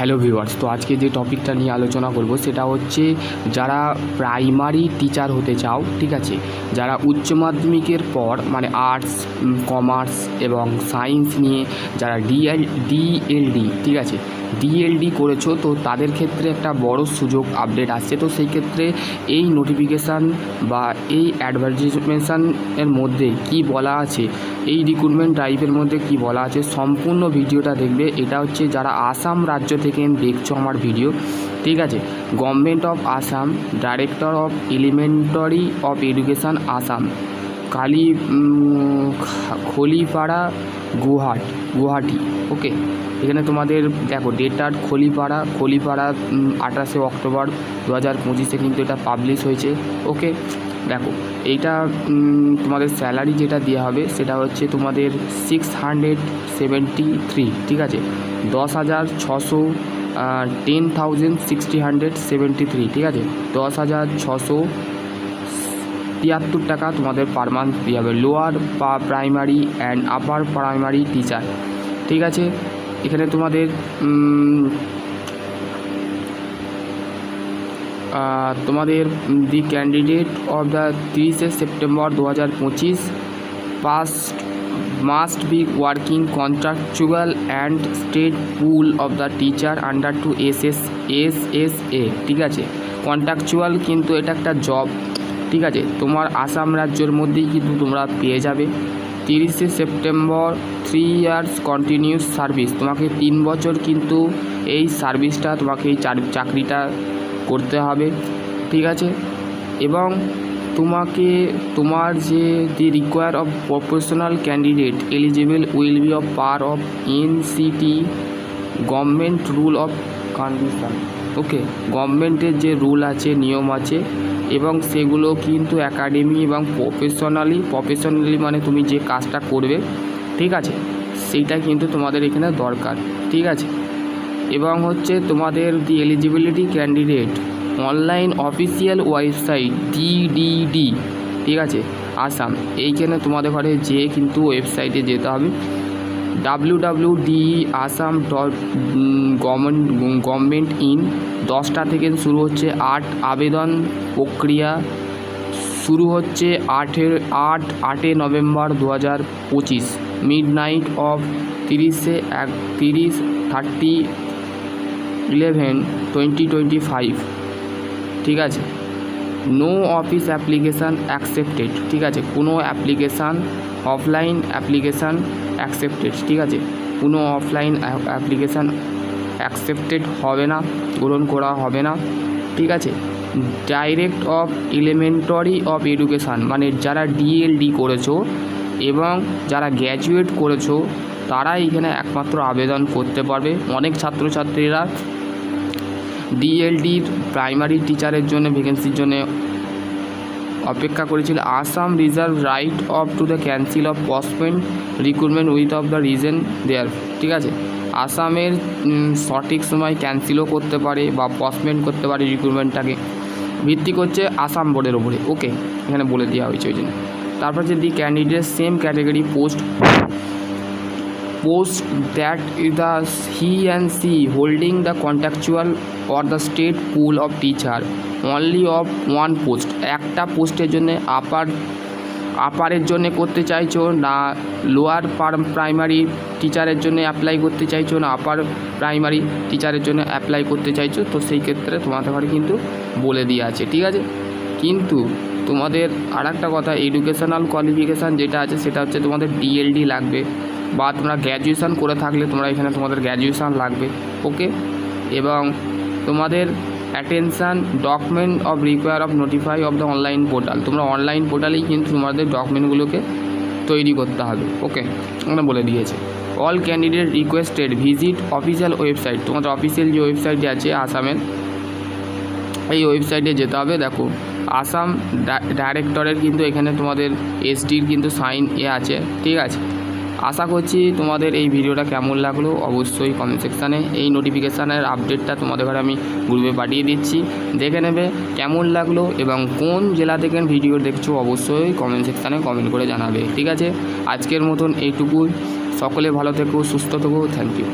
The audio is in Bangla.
হ্যালো ভিউয়ার্স, তো আজকে যে টপিকটা নিয়ে আলোচনা করব সেটা হচ্ছে যারা প্রাইমারি টিচার হতে চাও, ঠিক আছে, যারা উচ্চ মাধ্যমিকের পর মানে আর্টস, কমার্স এবং সায়েন্স নিয়ে যারা ডিএলডি, ঠিক আছে, ডিএলডি করেছো, তো তাদের ক্ষেত্রে একটা বড় সুযোগ আপডেট আসছে। তো সেই ক্ষেত্রে এই নোটিফিকেশান বা এই অ্যাডভার্টাইজমেন্টের মধ্যে কি বলা আছে, এই রিক্রুটমেন্ট টাইপের মধ্যে কি বলা আছে, সম্পূর্ণ ভিডিওটা দেখবে। এটা হচ্ছে যারা আসাম রাজ্য থেকে দেখছো আমার ভিডিও, ঠিক আছে। Government of Assam, director of elementary of education Assam, Kahilipara, Guwahati. Okay, এখানে তোমাদের দেখো ডেটার খলিপাড়া 28শে অক্টোবর 2025 কিন্তু এটা পাবলিশ হয়েছে। ওকে, দেখো এইটা তোমাদের স্যালারি যেটা দেওয়া হবে সেটা হচ্ছে তোমাদের 673, ঠিক আছে, 10,600, 10,673, ঠিক আছে, 10,673 টাকা তোমাদের পার মান্থ দেওয়া হবে। Lower primary and upper primary teacher, ঠিক আছে। এখানে তোমাদের দি ক্যান্ডিডেট অফ দ্য 30শে September 2025 past must be working contractual and state pool of the teacher under to SSA, ঠিক আছে। কন্ট্রাকচুয়াল কিন্তু এটা একটা জব, ঠিক আছে, তোমার আসাম রাজ্যের মধ্যেই কিন্তু তোমরা পেয়ে যাবে। 30শে সেপ্টেম্বর 3 ইয়ার্স কন্টিনিউস সার্ভিস, তোমাকে 3 বছর কিন্তু এই সার্ভিসটা তোমাকে এই চাকরিটা করতে হবে, ঠিক আছে। এবং তোমাকে তোমার যে the require of professional candidate eligible will be of per of NCT government rule of condition. Okay, গভর্নমেন্টের যে রুল আছে, নিয়ম আছে, এবং সেগুলো কিন্তু একাডেমি এবং প্রফেশনালি মানে তুমি যে কাজটা করবে, ঠিক আছে, সেইটা কিন্তু তোমাদের এখানে দরকার, ঠিক আছে। এবং হচ্ছে তোমাদের the eligibility candidate online official website DDD, ঠিক আছে, আসাম, এইখানে তোমাদের ঘরে যেয়ে কিন্তু ওয়েবসাইটে যেতে হবে www.assam.gov.in। 10টা থেকে শুরু হচ্ছে, আবেদন প্রক্রিয়া শুরু হচ্ছে 8 নভেম্বর 2025 মিডনাইট অফ 30/11/2025, ঠিক আছে। নো অফিস অ্যাপ্লিকেশান অ্যাকসেপ্টেড, ঠিক আছে, কোনো অ্যাপ্লিকেশান অফলাইন অ্যাপ্লিকেশান অ্যাকসেপ্টেড, ঠিক আছে, কোনো অফলাইন অ্যাপ্লিকেশান অ্যাকসেপ্টেড হবে না, গ্রহণ করা হবে না, ঠিক আছে। Direct of elementary of education, মানে যারা ডিএলডি করেছো এবং যারা গ্র্যাজুয়েট করেছো তারা এখানে একমাত্র আবেদন করতে পারবে। অনেক ছাত্রছাত্রীরা ডিএলডির প্রাইমারি টিচারের জন্য ভ্যাকেন্সির জন্য অপেক্ষা করেছিল। Assam reserve right of to the cancel of postponed recruitment with of the reason there, ঠিক আছে। আসামের সঠিক সময় ক্যান্সেলও করতে পারে বা পোস্টপেন্ড করতে পারে রিক্রুটমেন্টটাকে, ভিত্তি করছে আসাম বোর্ডের ওপরে। ওকে, এখানে বলে দেওয়া হয়েছে ওই জন্য। তারপর যে the candidate same category post that is the he and she holding the contractual or the state pool of teacher only of one post, একটা পোস্টের জন্য আপারের জন্য করতে চাইছো না লোয়ার প্রাইমারি টিচারের জন্য অ্যাপ্লাই করতে চাইছো না আপার প্রাইমারি টিচারের জন্য অ্যাপ্লাই করতে চাইছো, তো সেই ক্ষেত্রে তোমাদের ঘরে কিন্তু বলে দিয়ে আছে, ঠিক আছে। কিন্তু তোমাদের আর একটা কথা, এডুকেশনাল কোয়ালিফিকেশান যেটা আছে সেটা হচ্ছে তোমাদের ডিএলডি লাগবে, বা তোমরা গ্র্যাজুয়েশান করে থাকলে তোমরা এখানে তোমাদের গ্র্যাজুয়েশান লাগবে। ওকে, এবং তোমাদের attention document of require of notify of the online portal, তোমরা অনলাইন পোর্টালেই কিন্তু তোমাদের ডকুমেন্টগুলোকে তৈরি করতে হবে। ওকে, আমরা বলে দিয়েছে। All candidate requested visit official website, তোমাদের অফিসিয়াল যে ওয়েবসাইটটি আছে আসামের, এই ওয়েবসাইটে যেতে হবে। দেখো আসাম ডাইরেক্টরের কিন্তু এখানে তোমাদের এসডির কিন্তু সাইন আছে, ঠিক আছে। আশা করছি তোমাদের এই ভিডিওটা কেমন লাগলো অবশ্যই কমেন্ট সেকশানে, এই নোটিফিকেশানের আপডেটটা তোমাদের ঘরে আমি গ্রুপে পাঠিয়ে দিচ্ছি, দেখে নেবে কেমন লাগলো এবং কোন জেলা থেকে ভিডিও দেখছো অবশ্যই কমেন্ট সেকশানে কমেন্ট করে জানাবে, ঠিক আছে। আজকের মতন এইটুকুই, সকলে ভালো থেকো, সুস্থ থেকো, থ্যাংক ইউ।